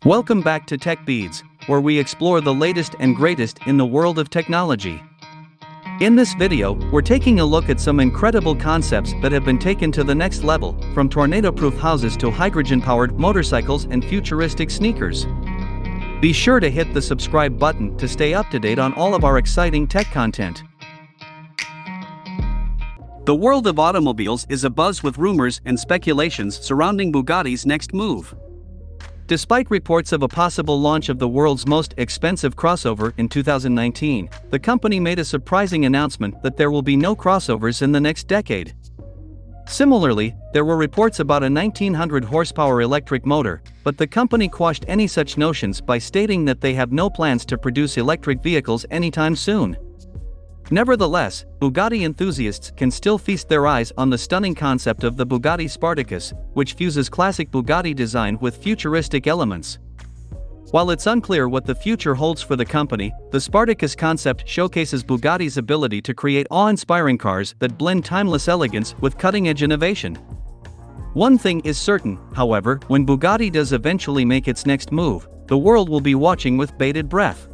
Welcome back to Tech Beads, where we explore the latest and greatest in the world of technology. In this video, we're taking a look at some incredible concepts that have been taken to the next level, from tornado-proof houses to hydrogen-powered motorcycles and futuristic sneakers. Be sure to hit the subscribe button to stay up to date on all of our exciting tech content. The world of automobiles is abuzz with rumors and speculations surrounding Bugatti's next move. Despite reports of a possible launch of the world's most expensive crossover in 2019, the company made a surprising announcement that there will be no crossovers in the next decade. Similarly, there were reports about a 1900 horsepower electric motor, but the company quashed any such notions by stating that they have no plans to produce electric vehicles anytime soon. Nevertheless, Bugatti enthusiasts can still feast their eyes on the stunning concept of the Bugatti Spartacus, which fuses classic Bugatti design with futuristic elements. While it's unclear what the future holds for the company, the Spartacus concept showcases Bugatti's ability to create awe-inspiring cars that blend timeless elegance with cutting-edge innovation. One thing is certain, however, when Bugatti does eventually make its next move, the world will be watching with bated breath.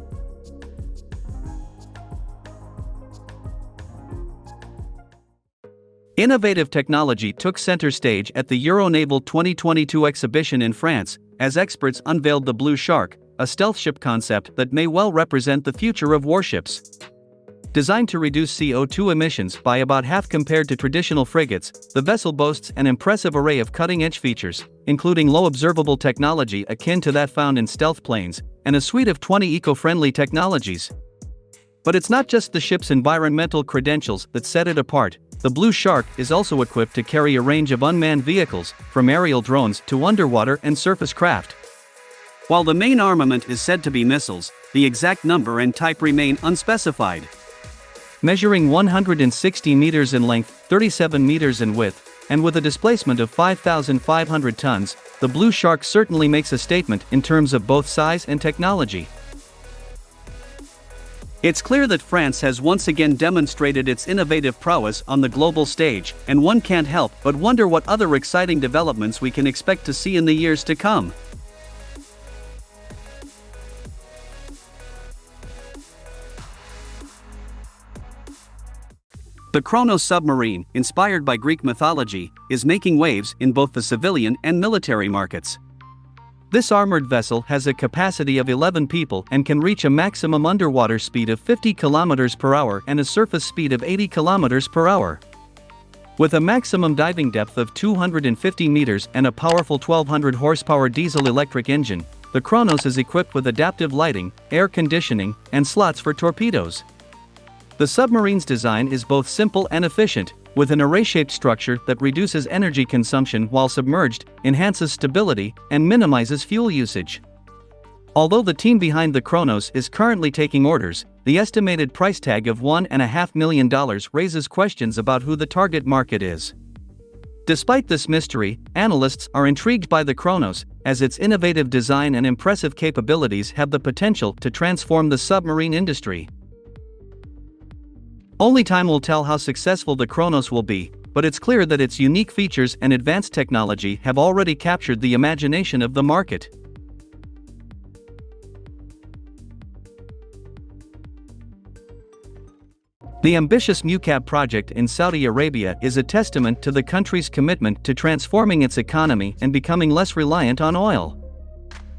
Innovative technology took center stage at the EURONAVAL 2022 exhibition in France, as experts unveiled the Blue Shark, a stealth ship concept that may well represent the future of warships. Designed to reduce CO2 emissions by about half compared to traditional frigates, the vessel boasts an impressive array of cutting-edge features, including low observable technology akin to that found in stealth planes, and a suite of 20 eco-friendly technologies. But it's not just the ship's environmental credentials that set it apart. The Blue Shark is also equipped to carry a range of unmanned vehicles, from aerial drones to underwater and surface craft. While the main armament is said to be missiles, the exact number and type remain unspecified. Measuring 160 meters in length, 37 meters in width, and with a displacement of 5,500 tons, the Blue Shark certainly makes a statement in terms of both size and technology. It's clear that France has once again demonstrated its innovative prowess on the global stage, and one can't help but wonder what other exciting developments we can expect to see in the years to come. The Kronos Submarine, inspired by Greek mythology, is making waves in both the civilian and military markets. This armored vessel has a capacity of 11 people and can reach a maximum underwater speed of 50 km per hour and a surface speed of 80 km per hour. With a maximum diving depth of 250 meters and a powerful 1200 horsepower diesel-electric engine, the Kronos is equipped with adaptive lighting, air conditioning, and slots for torpedoes. The submarine's design is both simple and efficient, with an array-shaped structure that reduces energy consumption while submerged, enhances stability, and minimizes fuel usage. Although the team behind the Kronos is currently taking orders, the estimated price tag of $1.5 million raises questions about who the target market is. Despite this mystery, analysts are intrigued by the Kronos, as its innovative design and impressive capabilities have the potential to transform the submarine industry. Only time will tell how successful the Kronos will be, but it's clear that its unique features and advanced technology have already captured the imagination of the market. The ambitious Mukaab project in Saudi Arabia is a testament to the country's commitment to transforming its economy and becoming less reliant on oil.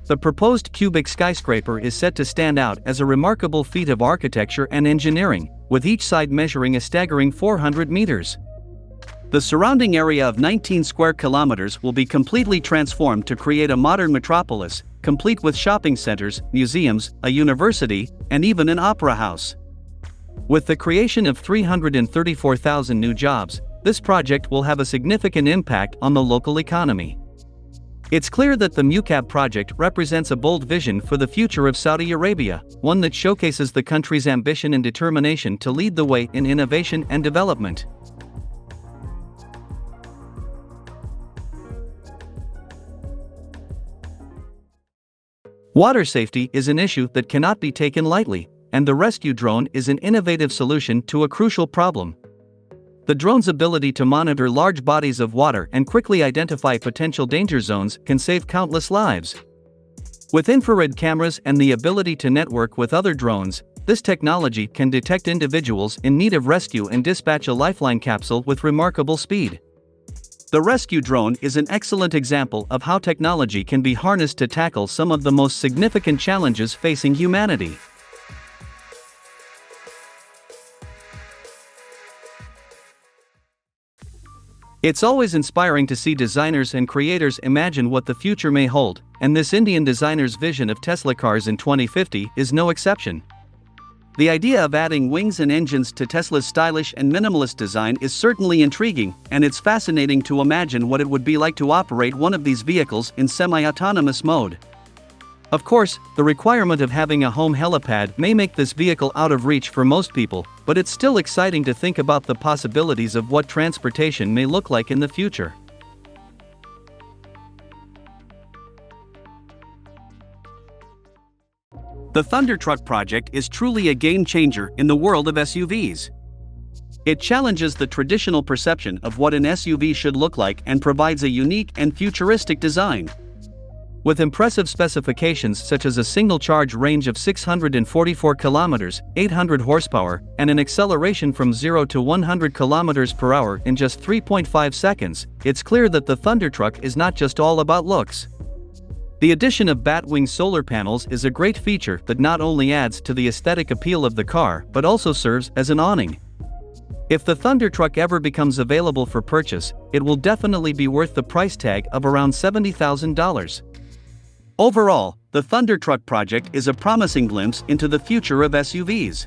The proposed cubic skyscraper is set to stand out as a remarkable feat of architecture and engineering, with each side measuring a staggering 400 meters. The surrounding area of 19 square kilometers will be completely transformed to create a modern metropolis, complete with shopping centers, museums, a university, and even an opera house. With the creation of 334,000 new jobs, this project will have a significant impact on the local economy. It's clear that the Mukaab project represents a bold vision for the future of Saudi Arabia, one that showcases the country's ambition and determination to lead the way in innovation and development. Water safety is an issue that cannot be taken lightly, and the rescue drone is an innovative solution to a crucial problem. The drone's ability to monitor large bodies of water and quickly identify potential danger zones can save countless lives. With infrared cameras and the ability to network with other drones, this technology can detect individuals in need of rescue and dispatch a lifeline capsule with remarkable speed. The rescue drone is an excellent example of how technology can be harnessed to tackle some of the most significant challenges facing humanity. It's always inspiring to see designers and creators imagine what the future may hold, and this Indian designer's vision of Tesla cars in 2050 is no exception. The idea of adding wings and engines to Tesla's stylish and minimalist design is certainly intriguing, and it's fascinating to imagine what it would be like to operate one of these vehicles in semi-autonomous mode. Of course, the requirement of having a home helipad may make this vehicle out of reach for most people, but it's still exciting to think about the possibilities of what transportation may look like in the future. The Thundertruck project is truly a game-changer in the world of SUVs. It challenges the traditional perception of what an SUV should look like and provides a unique and futuristic design. With impressive specifications such as a single charge range of 644 kilometers, 800 horsepower, and an acceleration from 0 to 100 kilometers per hour in just 3.5 seconds, it's clear that the Thundertruck is not just all about looks. The addition of Batwing solar panels is a great feature that not only adds to the aesthetic appeal of the car but also serves as an awning. If the Thundertruck ever becomes available for purchase, it will definitely be worth the price tag of around $70,000. Overall, the Thundertruck project is a promising glimpse into the future of SUVs.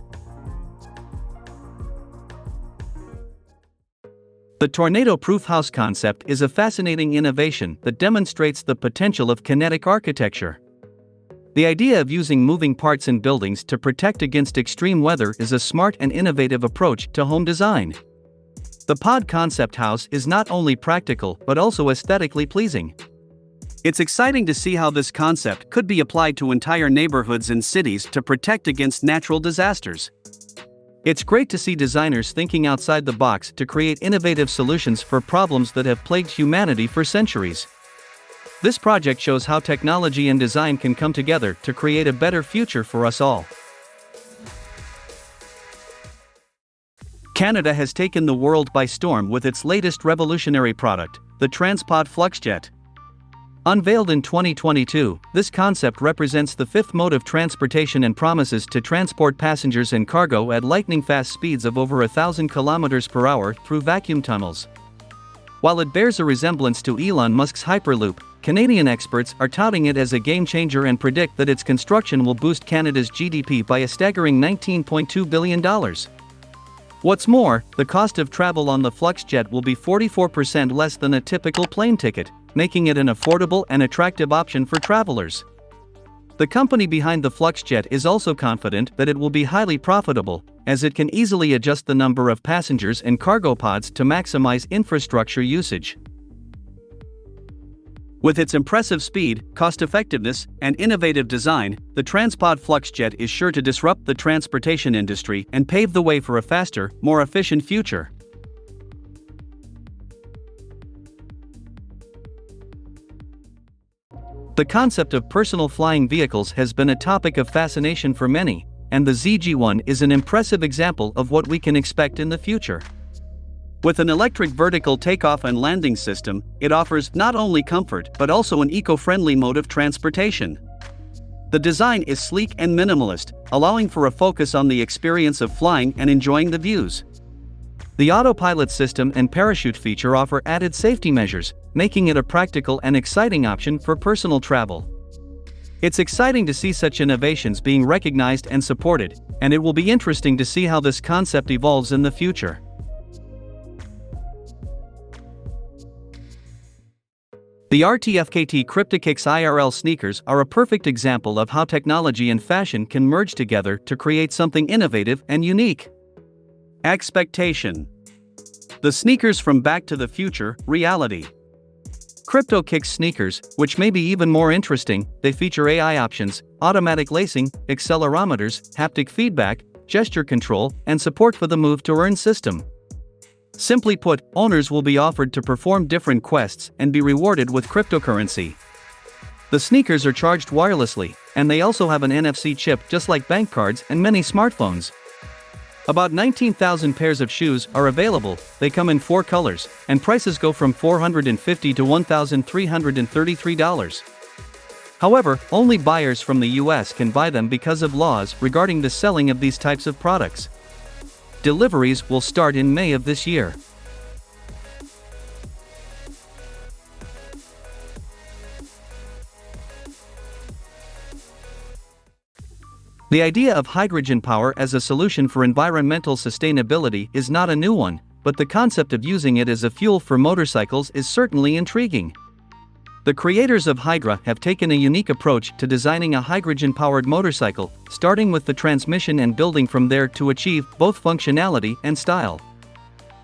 The tornado-proof house concept is a fascinating innovation that demonstrates the potential of kinetic architecture. The idea of using moving parts in buildings to protect against extreme weather is a smart and innovative approach to home design. The pod concept house is not only practical but also aesthetically pleasing. It's exciting to see how this concept could be applied to entire neighborhoods and cities to protect against natural disasters. It's great to see designers thinking outside the box to create innovative solutions for problems that have plagued humanity for centuries. This project shows how technology and design can come together to create a better future for us all. Canada has taken the world by storm with its latest revolutionary product, the TransPod FluxJet. Unveiled in 2022, this concept represents the fifth mode of transportation and promises to transport passengers and cargo at lightning-fast speeds of over 1,000 km per hour through vacuum tunnels. While it bears a resemblance to Elon Musk's Hyperloop, Canadian experts are touting it as a game-changer and predict that its construction will boost Canada's GDP by a staggering $19.2 billion. What's more, the cost of travel on the FluxJet will be 44% less than a typical plane ticket, making it an affordable and attractive option for travelers. The company behind the FluxJet is also confident that it will be highly profitable, as it can easily adjust the number of passengers and cargo pods to maximize infrastructure usage. With its impressive speed, cost-effectiveness, and innovative design, the TransPod FluxJet is sure to disrupt the transportation industry and pave the way for a faster, more efficient future. The concept of personal flying vehicles has been a topic of fascination for many, and the ZG1 is an impressive example of what we can expect in the future. With an electric vertical takeoff and landing system, it offers not only comfort but also an eco-friendly mode of transportation. The design is sleek and minimalist, allowing for a focus on the experience of flying and enjoying the views. The autopilot system and parachute feature offer added safety measures, making it a practical and exciting option for personal travel. It's exciting to see such innovations being recognized and supported, and it will be interesting to see how this concept evolves in the future. The RTFKT CRYPTOKICKS IRL sneakers are a perfect example of how technology and fashion can merge together to create something innovative and unique. Expectation. The sneakers from Back to the Future, reality. CRYPTOKICKS sneakers, which may be even more interesting, they feature AI options, automatic lacing, accelerometers, haptic feedback, gesture control, and support for the Move to Earn system. Simply put, owners will be offered to perform different quests and be rewarded with cryptocurrency. The sneakers are charged wirelessly, and they also have an NFC chip just like bank cards and many smartphones. About 19,000 pairs of shoes are available. They come in 4 colors, and prices go from $450 to $1,333. However, only buyers from the US can buy them because of laws regarding the selling of these types of products. Deliveries will start in May of this year. The idea of hydrogen power as a solution for environmental sustainability is not a new one, but the concept of using it as a fuel for motorcycles is certainly intriguing. The creators of HYDRA have taken a unique approach to designing a hydrogen-powered motorcycle, starting with the transmission and building from there to achieve both functionality and style.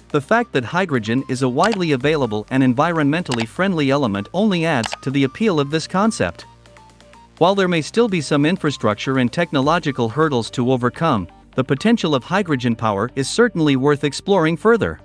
The fact that hydrogen is a widely available and environmentally friendly element only adds to the appeal of this concept. While there may still be some infrastructure and technological hurdles to overcome, the potential of hydrogen power is certainly worth exploring further.